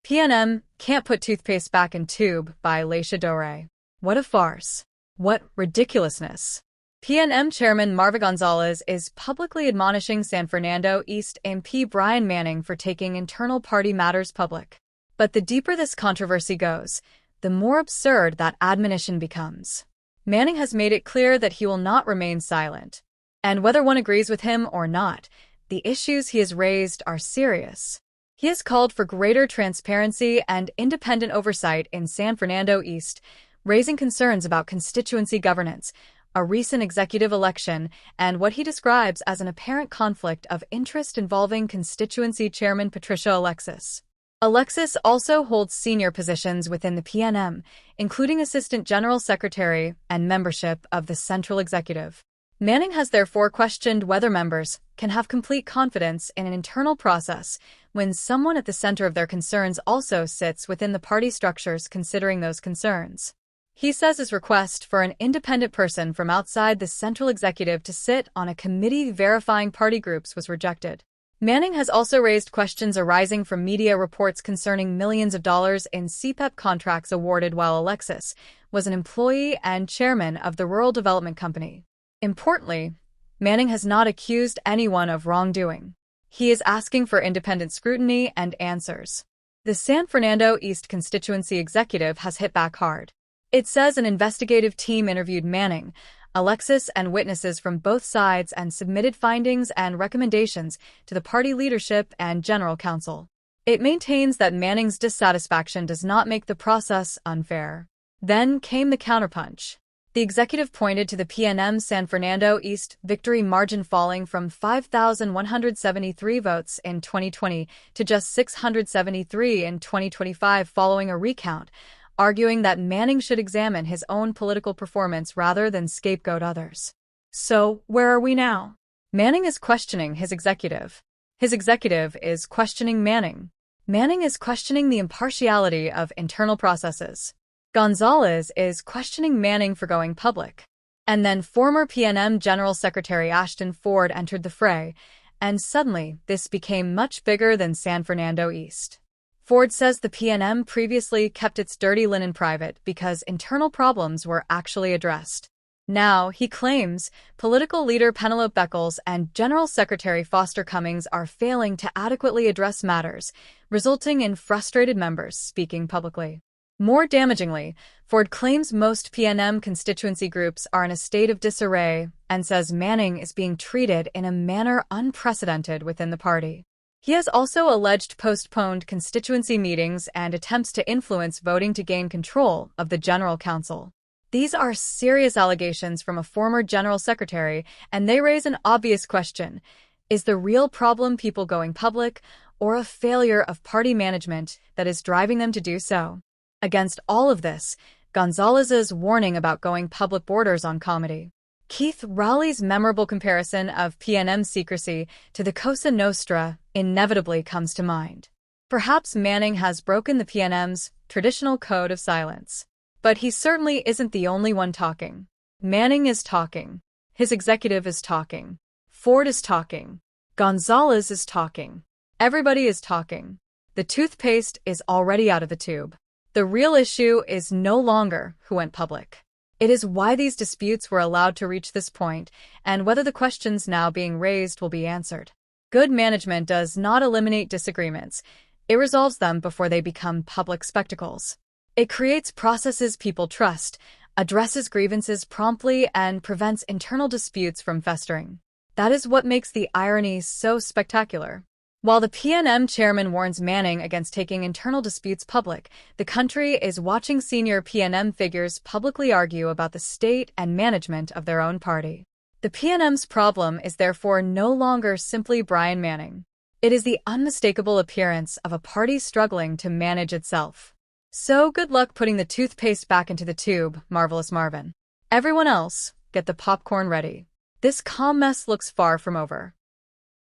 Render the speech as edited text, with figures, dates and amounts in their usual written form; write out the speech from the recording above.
PNM can't put toothpaste back in tube by Leisha Dore. What a farce. What ridiculousness. PNM Chairman Marva Gonzalez is publicly admonishing San Fernando East MP Brian Manning for taking internal party matters public. But the deeper this controversy goes, the more absurd that admonition becomes. Manning has made it clear that he will not remain silent. And whether one agrees with him or not, the issues he has raised are serious. He has called for greater transparency and independent oversight in San Fernando East, raising concerns about constituency governance, a recent executive election, and what he describes as an apparent conflict of interest involving constituency chairman Patricia Alexis. Alexis also holds senior positions within the PNM, including Assistant General Secretary and membership of the Central Executive. Manning has therefore questioned whether members can have complete confidence in an internal process when someone at the center of their concerns also sits within the party structures considering those concerns. He says his request for an independent person from outside the Central Executive to sit on a committee verifying party groups was rejected. Manning has also raised questions arising from media reports concerning millions of dollars in CPEP contracts awarded while Alexis was an employee and chairman of the Rural Development Company. Importantly, Manning has not accused anyone of wrongdoing. He is asking for independent scrutiny and answers. The San Fernando East constituency executive has hit back hard. It says an investigative team interviewed Manning, Alexis, and witnesses from both sides and submitted findings and recommendations to the party leadership and general counsel. It maintains that Manning's dissatisfaction does not make the process unfair. Then came the counterpunch. The executive pointed to the PNM San Fernando East victory margin falling from 5,173 votes in 2020 to just 673 in 2025 following a recount, arguing that Manning should examine his own political performance rather than scapegoat others. So, where are we now? Manning is questioning his executive. His executive is questioning Manning. Manning is questioning the impartiality of internal processes. Gonzalez is questioning Manning for going public. And then former PNM General Secretary Ashton Ford entered the fray, and suddenly this became much bigger than San Fernando East. Ford says the PNM previously kept its dirty linen private because internal problems were actually addressed. Now, he claims, political leader Penelope Beckles and General Secretary Foster Cummings are failing to adequately address matters, resulting in frustrated members speaking publicly. More damagingly, Ford claims most PNM constituency groups are in a state of disarray and says Manning is being treated in a manner unprecedented within the party. He has also alleged postponed constituency meetings and attempts to influence voting to gain control of the General Council. These are serious allegations from a former General Secretary, and they raise an obvious question. Is the real problem people going public, or a failure of party management that is driving them to do so? Against all of this, Gonzalez's warning about going public borders on comedy. Keith Rowley's memorable comparison of PNM secrecy to the Cosa Nostra inevitably comes to mind. Perhaps Manning has broken the PNM's traditional code of silence. But he certainly isn't the only one talking. Manning is talking. His executive is talking. Ford is talking. Gonzalez is talking. Everybody is talking. The toothpaste is already out of the tube. The real issue is no longer who went public. It is why these disputes were allowed to reach this point, and whether the questions now being raised will be answered. Good management does not eliminate disagreements. It resolves them before they become public spectacles. It creates processes people trust, addresses grievances promptly, and prevents internal disputes from festering. That is what makes the irony so spectacular. While the PNM chairman warns Manning against taking internal disputes public, the country is watching senior PNM figures publicly argue about the state and management of their own party. The PNM's problem is therefore no longer simply Brian Manning. It is the unmistakable appearance of a party struggling to manage itself. So good luck putting the toothpaste back into the tube, Marvelous Marvin. Everyone else, get the popcorn ready. This calm mess looks far from over.